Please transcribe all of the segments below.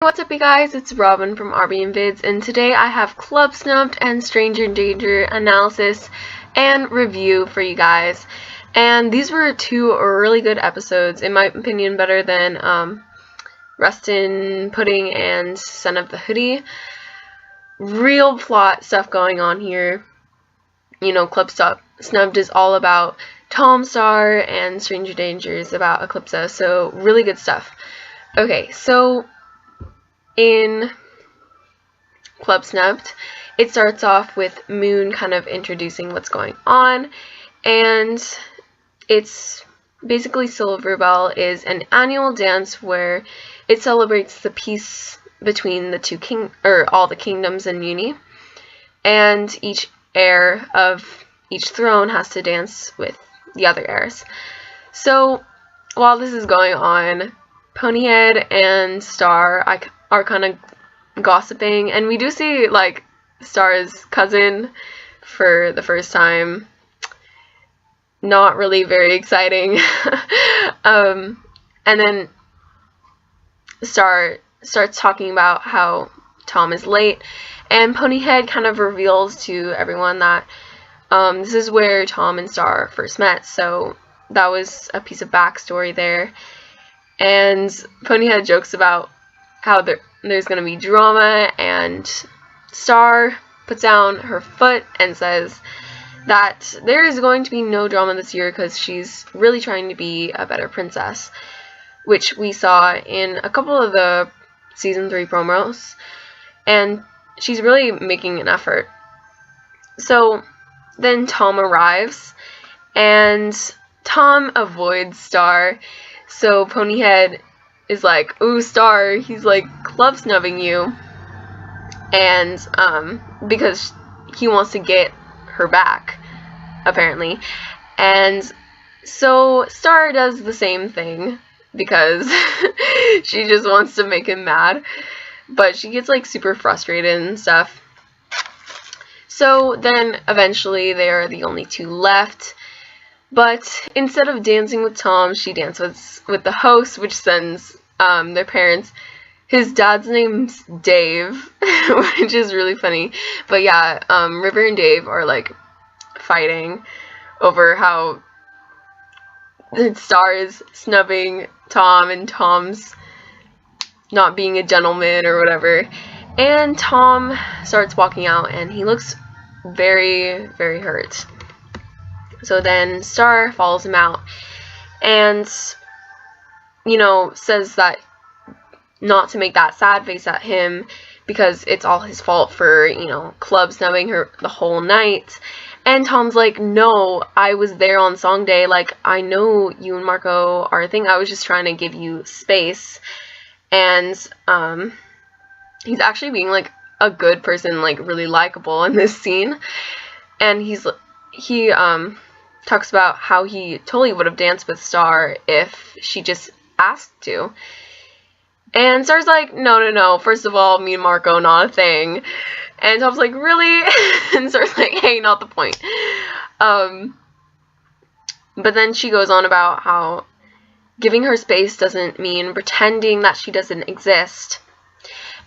What's up, you guys? It's Robin from REVIEW+ANALYSIS, and today I have Club Snubbed and Stranger Danger analysis and review for you guys. And these were two really good episodes, in my opinion, better than Rustin Pudding and Son of the Hoodie. Real plot stuff going on here. You know, Club Snubbed is all about Tom Star, and Stranger Danger is about Eclipsa, so really good stuff. Okay, so in Club Snubbed, it starts off with Moon kind of introducing what's going on, and it's basically Silverbell is an annual dance where it celebrates the peace between the all the kingdoms in Uni, and each heir of each throne has to dance with the other heirs. So while this is going on, Ponyhead and Star are kind of gossiping, and we do see like Star's cousin for the first time. Not really very exciting. And then Star starts talking about how Tom is late, and Ponyhead kind of reveals to everyone that this is where Tom and Star first met, so that was a piece of backstory there. And Ponyhead jokes about how there's going to be drama, and Star puts down her foot and says that there is going to be no drama this year because she's really trying to be a better princess, which we saw in a couple of the Season 3 promos, and she's really making an effort. So then Tom arrives, and Tom avoids Star. So Ponyhead is like, ooh, Star, he's like club snubbing you, and because he wants to get her back, apparently. And so Star does the same thing because she just wants to make him mad, but she gets like super frustrated and stuff. So then eventually they are the only two left. But instead of dancing with Tom, she dances with the host, which sends their parents. His dad's name's Dave, which is really funny. But yeah, River and Dave are like fighting over how Star is snubbing Tom, and Tom's not being a gentleman or whatever. And Tom starts walking out, and he looks very, very hurt. So then Star follows him out and, you know, says that not to make that sad face at him because it's all his fault for, you know, club snubbing her the whole night. And Tom's like, no, I was there on song day. Like, I know you and Marco are a thing. I was just trying to give you space. And he's actually being like a good person, like really likable in this scene. And he talks about how he totally would have danced with Star if she just asked to. And Star's like, no, first of all, me and Marco, not a thing. And Tom's like, really? And Star's like, hey, not the point. But then she goes on about how giving her space doesn't mean pretending that she doesn't exist.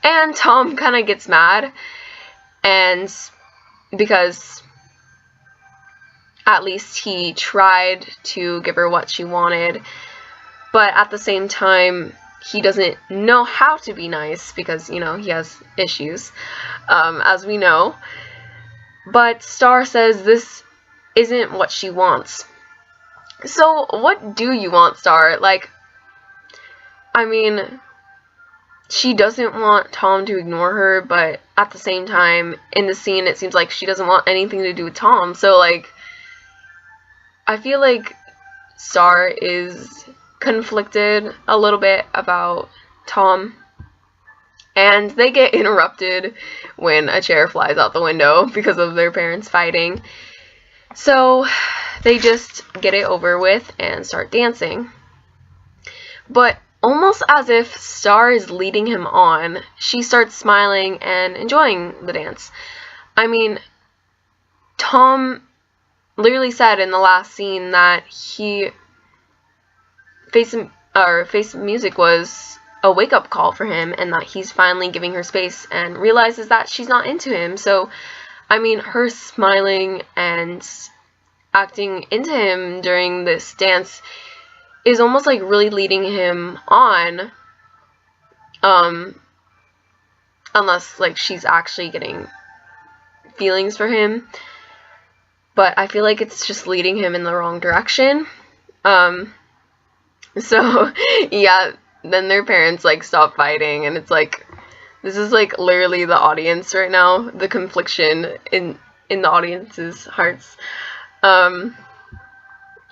And Tom kind of gets mad, and because at least he tried to give her what she wanted, but at the same time, he doesn't know how to be nice because, you know, he has issues, as we know. But Star says this isn't what she wants. So what do you want, Star? Like, I mean, she doesn't want Tom to ignore her, but at the same time, in the scene, it seems like she doesn't want anything to do with Tom. So, like, I feel like Star is conflicted a little bit about Tom, and they get interrupted when a chair flies out the window because of their parents fighting. So they just get it over with and start dancing. But almost as if Star is leading him on, she starts smiling and enjoying the dance. I mean, Tom literally said in the last scene that Face Music was a wake-up call for him, and that he's finally giving her space and realizes that she's not into him. So, I mean, her smiling and acting into him during this dance is almost like really leading him on, unless like she's actually getting feelings for him. But I feel like it's just leading him in the wrong direction. So yeah, then their parents like stop fighting, and it's like, this is like literally the audience right now, the confliction in the audience's hearts.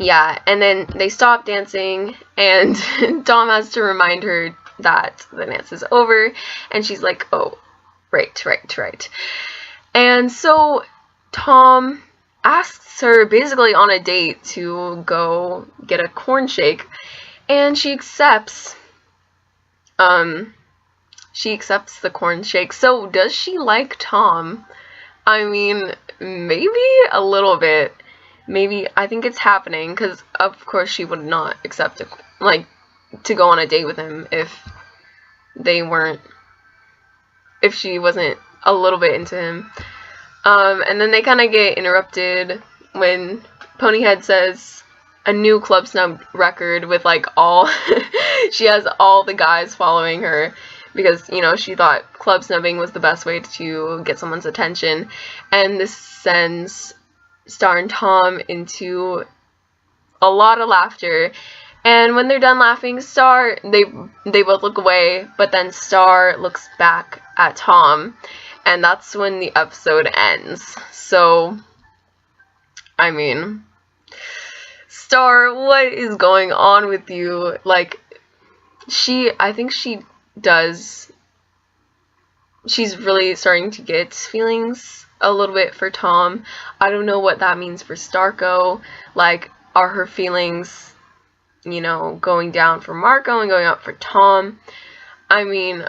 Yeah, and then they stop dancing, and Tom has to remind her that the dance is over, and she's like, oh, right. And so Tom asks her basically on a date to go get a corn shake, and she accepts. She accepts the corn shake. So does she like Tom? I mean, maybe a little bit. Maybe, I think it's happening, because of course she would not accept to go on a date with him if she wasn't a little bit into him. And then they kind of get interrupted when Ponyhead says a new Club Snubbed record with like all, she has all the guys following her, because, you know, she thought club snubbing was the best way to get someone's attention, and this sends Star and Tom into a lot of laughter. And when they're done laughing, Star, they both look away, but then Star looks back at Tom, and that's when the episode ends. So, I mean, Star, what is going on with you? Like, I think she's really starting to get feelings a little bit for Tom. I don't know what that means for Starco. Like, are her feelings, you know, going down for Marco and going up for Tom? I mean,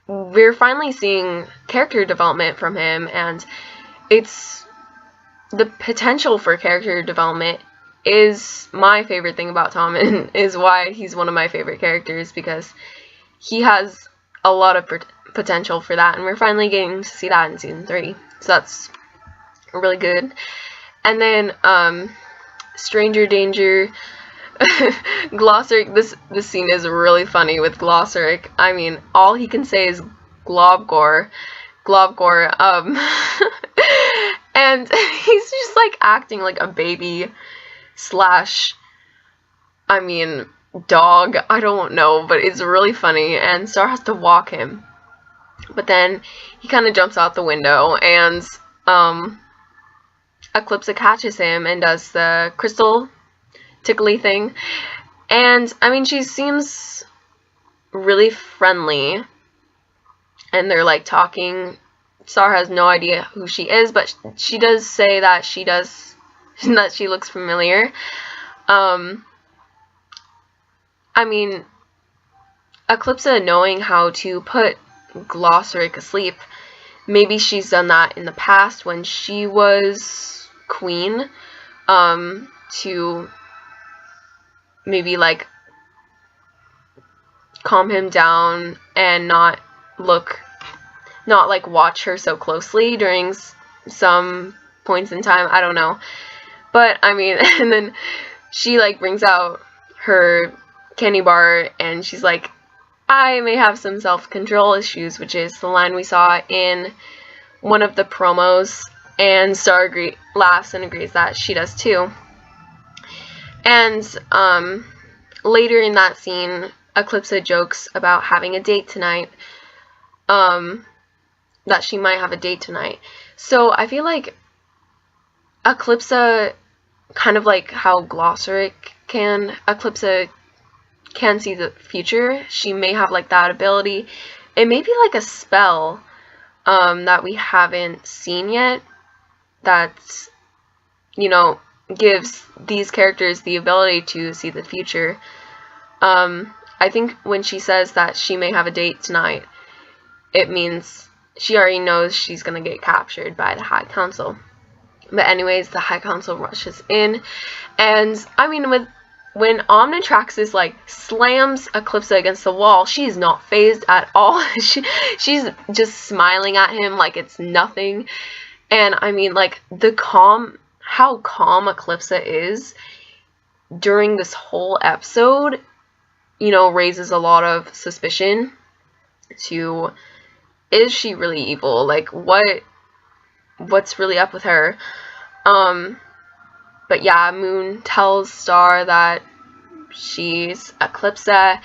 we're finally seeing character development from him, and it's the potential for character development is my favorite thing about Tom, and is why he's one of my favorite characters, because he has a lot of potential for that, and we're finally getting to see that in season 3, so that's really good. And then Stranger Danger, Glossaric, this scene is really funny with Glossaric. I mean, all he can say is Globgor, and he's just like acting like a baby slash, I mean, dog, I don't know, but it's really funny, and Star has to walk him. But then he kind of jumps out the window, and Eclipsa catches him and does the crystal tickly thing. And, I mean, she seems really friendly, and they're, like, talking. Star has no idea who she is, but she does say that she looks familiar. I mean, Eclipsa knowing how to put Glossaric asleep, maybe she's done that in the past when she was queen, to maybe like calm him down and not like watch her so closely during some points in time. I don't know, but I mean, and then she like brings out her candy bar, and she's like, I may have some self-control issues, which is the line we saw in one of the promos, and Star laughs and agrees that she does too. And later in that scene, Eclipsa jokes about having a date tonight, that she might have a date tonight. So I feel like Eclipsa, kind of like how Glossaric can, Eclipsa can see the future. She may have like that ability. It may be like a spell that we haven't seen yet, that, you know, gives these characters the ability to see the future. I think when she says that she may have a date tonight, it means she already knows she's gonna get captured by the High Council. But anyways, the High Council rushes in, and I mean, when Omnitraxis like slams Eclipsa against the wall, she's not fazed at all. She's just smiling at him like it's nothing. And I mean, like, how calm Eclipsa is during this whole episode, you know, raises a lot of suspicion to, is she really evil? Like, what's really up with her? But yeah, Moon tells Star that she's Eclipsa,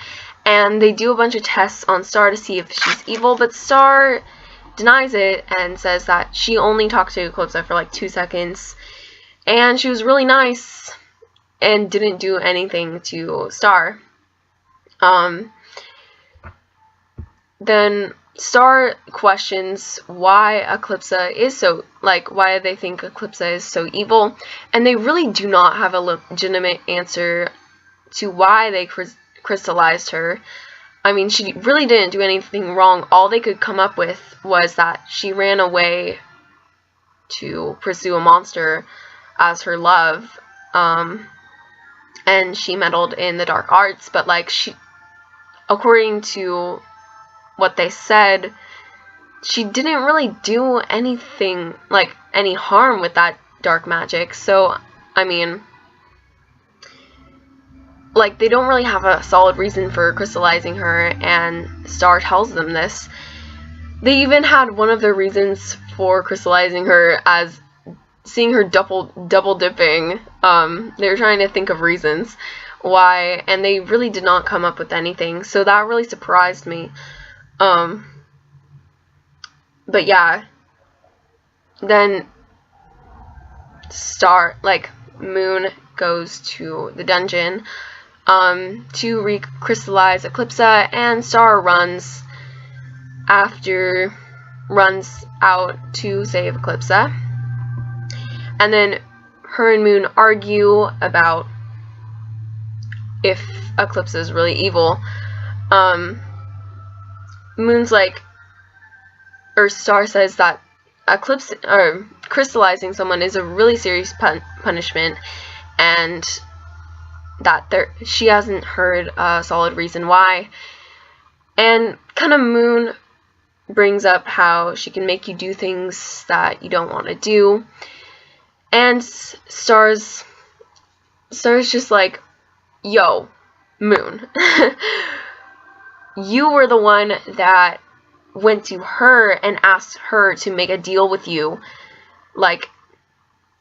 and they do a bunch of tests on Star to see if she's evil, but Star denies it and says that she only talked to Eclipsa for like 2 seconds, and she was really nice and didn't do anything to Star. Then Star questions why Eclipsa is so, like, why they think Eclipsa is so evil, and they really do not have a legitimate answer to why they crystallized her. I mean, she really didn't do anything wrong. All they could come up with was that she ran away to pursue a monster as her love, and she meddled in the dark arts, but, like, according to what they said, she didn't really do anything, like, any harm with that dark magic. So, I mean, like, they don't really have a solid reason for crystallizing her, and Star tells them this. They even had one of their reasons for crystallizing her as seeing her double dipping. They were trying to think of reasons why, and they really did not come up with anything, so that really surprised me. But yeah, then Moon goes to the dungeon, to recrystallize Eclipsa, and Star runs out to save Eclipsa. And then her and Moon argue about if Eclipsa is really evil. Moon's like, or Star says that crystallizing someone is a really serious punishment, and that she hasn't heard a solid reason why. And kind of Moon brings up how she can make you do things that you don't want to do, and Star's just like, yo, Moon, you were the one that went to her and asked her to make a deal with you. Like,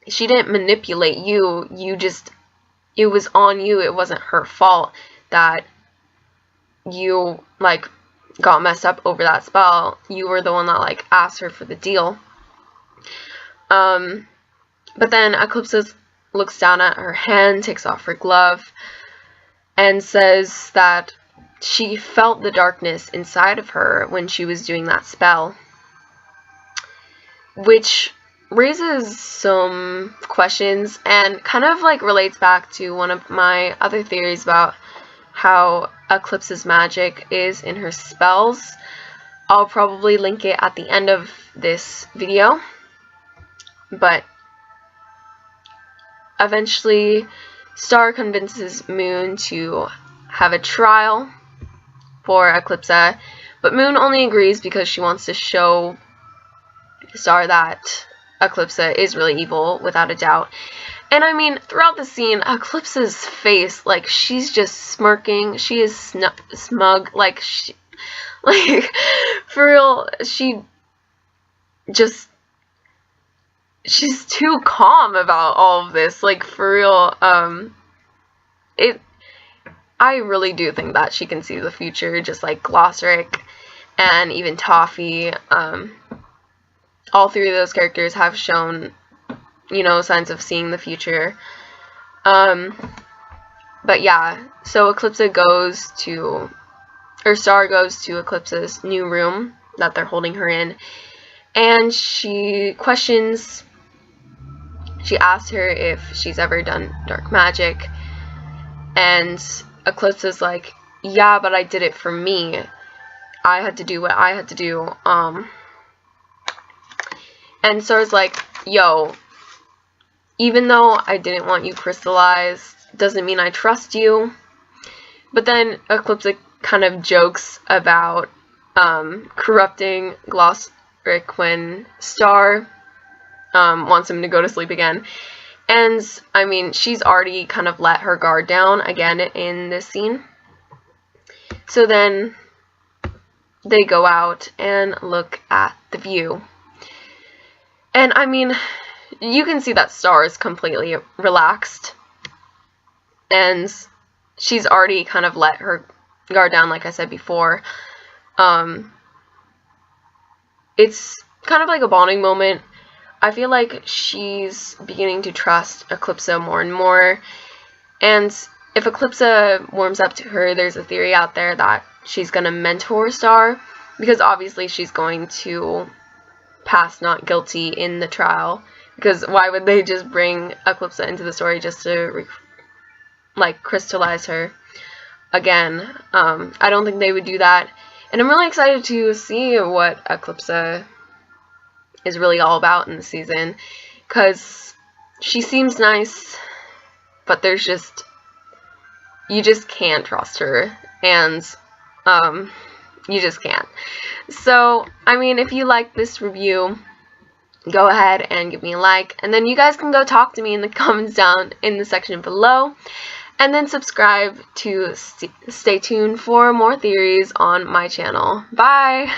she didn't manipulate you. It was on you. It wasn't her fault that you, like, got messed up over that spell. You were the one that, like, asked her for the deal. But then Eclipsa looks down at her hand, takes off her glove, and says that she felt the darkness inside of her when she was doing that spell, which raises some questions and kind of, like, relates back to one of my other theories about how Eclipsa's magic is in her spells. I'll probably link it at the end of this video, but eventually Star convinces Moon to have a trial for Eclipsa, but Moon only agrees because she wants to show Star that Eclipsa is really evil, without a doubt. And I mean, throughout the scene, Eclipsa's face, like, she's just smirking, she is smug, like, for real, she's too calm about all of this, like, for real. I really do think that she can see the future, just like Glossric and even Toffee. All three of those characters have shown, you know, signs of seeing the future. But yeah, so Star goes to Eclipsa's new room that they're holding her in, and she asks her if she's ever done dark magic, and Eclipsa's like, yeah, but I did it for me. I had to do what I had to do. And Star's like, yo, even though I didn't want you crystallized, doesn't mean I trust you. But then Eclipsa kind of jokes about corrupting Glosric when Star wants him to go to sleep again. And, I mean, she's already kind of let her guard down again in this scene. So then they go out and look at the view. And, I mean, you can see that Star is completely relaxed. And she's already kind of let her guard down, like I said before. It's kind of like a bonding moment. I feel like she's beginning to trust Eclipsa more and more. And if Eclipsa warms up to her, there's a theory out there that she's going to mentor Star. Because obviously she's going to pass not guilty in the trial. Because why would they just bring Eclipsa into the story just to crystallize her again? I don't think they would do that. And I'm really excited to see what Eclipsa is really all about in the season, because she seems nice, but there's just, you just can't trust her, and you just can't. So, I mean, if you like this review, go ahead and give me a like, and then you guys can go talk to me in the comments down in the section below, and then subscribe to stay tuned for more theories on my channel. Bye!